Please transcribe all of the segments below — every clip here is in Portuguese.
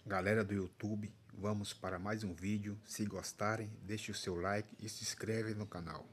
Galera do YouTube, vamos para mais um vídeo. Se gostarem, deixe o seu like e se inscreve no canal.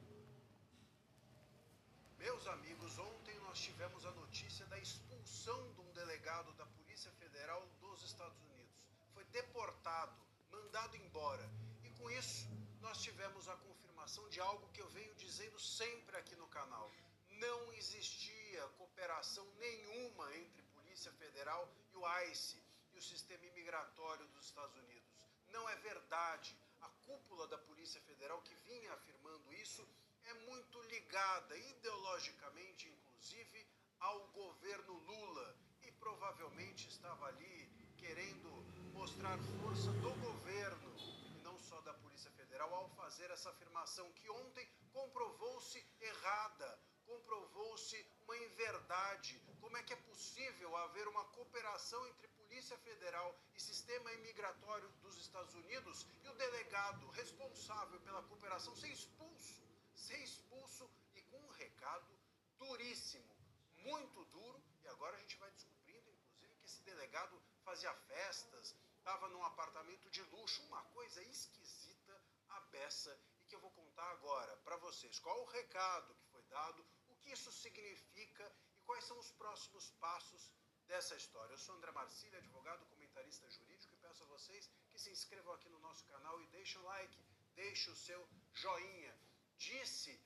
Meus amigos, ontem nós tivemos a notícia da expulsão de um delegado da Polícia Federal dos Estados Unidos. Foi deportado, mandado embora. E com isso, nós tivemos a confirmação de algo que eu venho dizendo sempre aqui no canal. Não existia cooperação nenhuma entre Polícia Federal e o ICE, e o sistema imigratório dos Estados Unidos. Não é verdade. A cúpula da Polícia Federal, que vinha afirmando isso, é muito ligada ideologicamente, inclusive, ao governo Lula, e provavelmente estava ali querendo mostrar força do governo e não só da Polícia Federal ao fazer essa afirmação que ontem comprovou-se errada, comprovou-se uma inverdade. Como é que é possível haver uma cooperação entre Polícia Federal e sistema imigratório dos Estados Unidos e o delegado responsável pela cooperação ser expulso e com um recado duríssimo, muito duro, e agora a gente vai descobrindo, inclusive, que esse delegado fazia festas, estava num apartamento de luxo, uma coisa esquisita, a beça, e que eu vou contar agora para vocês. Qual o recado que foi dado, o que isso significa e quais são os próximos passos dessa história. Eu sou André Marcílio, advogado, comentarista jurídico, e peço a vocês que se inscrevam aqui no nosso canal e deixem o like, deixem o seu joinha. Disse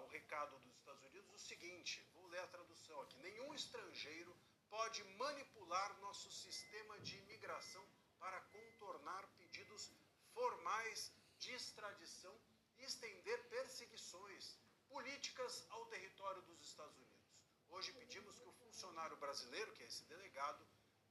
o recado dos Estados Unidos o seguinte, vou ler a tradução aqui: nenhum estrangeiro pode manipular nosso sistema de imigração para contornar pedidos formais de extradição e estender perseguições políticas ao território dos Estados Unidos. Hoje pedimos que o funcionário brasileiro, que é esse delegado,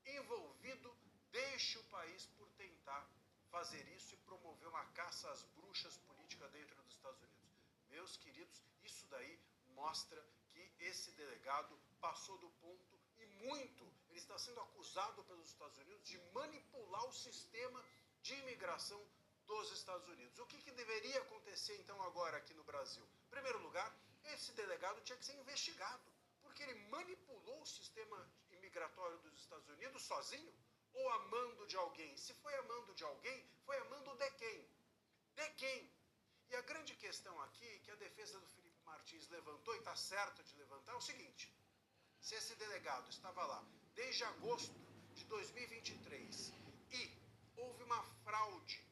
envolvido, deixe o país por tentar fazer isso e promover uma caça às bruxas política dentro dos Estados Unidos. Meus queridos, isso daí mostra que esse delegado passou do ponto e muito. Ele está sendo acusado pelos Estados Unidos de manipular o sistema de imigração dos Estados Unidos. O que deveria acontecer então agora aqui no Brasil? Em primeiro lugar, esse delegado tinha que ser investigado, porque ele manipulou o sistema imigratório dos Estados Unidos sozinho ou a mando de alguém? Se foi a mando de alguém, foi a mando de quem? De quem? E a grande questão aqui que a defesa do Felipe Martins levantou, e está certo de levantar, é o seguinte: se esse delegado estava lá desde agosto de 2023 e houve uma fraude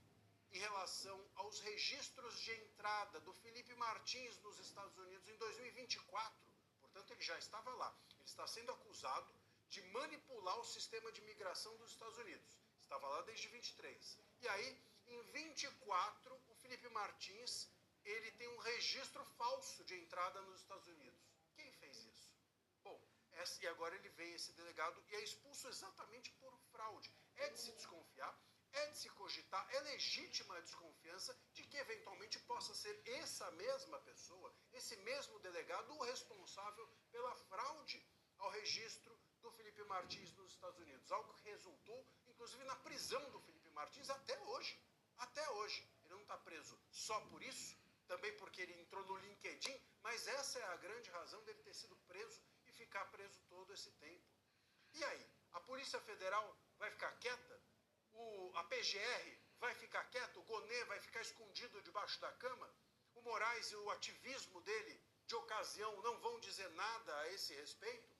em relação aos registros de entrada do Felipe Martins nos Estados Unidos em 2024, portanto ele já estava lá, ele está sendo acusado de manipular o sistema de imigração dos Estados Unidos. Estava lá desde 23. E aí, em 24, o Felipe Martins, ele tem um registro falso de entrada nos Estados Unidos. Quem fez isso? Bom, e agora ele vem, esse delegado, e é expulso exatamente por fraude. É de se desconfiar, é de se cogitar, é legítima a desconfiança de que eventualmente possa ser essa mesma pessoa, esse mesmo delegado, o responsável pela fraude ao registro do Felipe Martins nos Estados Unidos. Algo que resultou, inclusive, na prisão do Felipe Martins até hoje. Até hoje. Ele não está preso só por isso, também porque ele entrou no LinkedIn, mas essa é a grande razão dele ter sido preso e ficar preso todo esse tempo. E aí? A Polícia Federal vai ficar quieta? A PGR vai ficar quieta? O Gonê vai ficar escondido debaixo da cama? O Moraes e o ativismo dele de ocasião não vão dizer nada a esse respeito?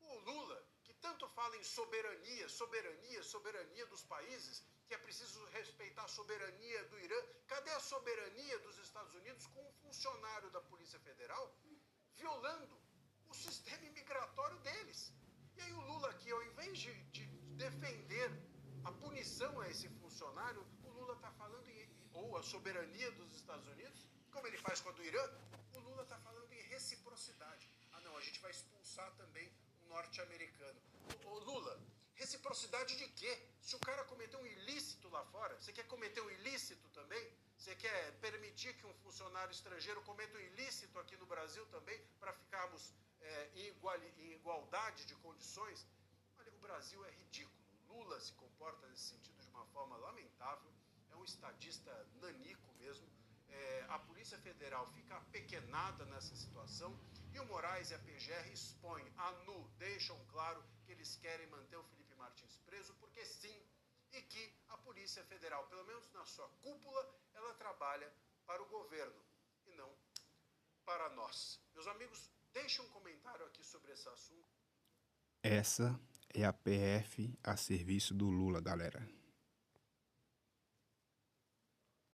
O Lula, que tanto fala em soberania, soberania, soberania dos países, que é preciso respeitar a soberania do Irã, cadê a soberania dos Estados Unidos com um funcionário da Polícia Federal violando o sistema imigratório deles? E aí o Lula aqui, ao invés de defender a punição a esse funcionário, o Lula está falando ou a soberania dos Estados Unidos, como ele faz com a do Irã, o Lula está falando em reciprocidade. Ah não, a gente vai expulsar também norte-americano. Ô Lula, reciprocidade de quê? Se o cara cometeu um ilícito lá fora, você quer cometer um ilícito também? Você quer permitir que um funcionário estrangeiro cometa um ilícito aqui no Brasil também, para ficarmos em igualdade de condições? Olha, o Brasil é ridículo. Lula se comporta nesse sentido de uma forma lamentável, é um estadista nanico mesmo. A Polícia Federal fica apequenada nessa situação E o Moraes e a PGR expõem a nu, deixam claro que eles querem manter o Felipe Martins preso porque sim, e que a Polícia Federal, pelo menos na sua cúpula, ela trabalha para o governo e não para nós. Meus amigos, deixem um comentário aqui sobre esse assunto. Essa é a PF a serviço do Lula, galera.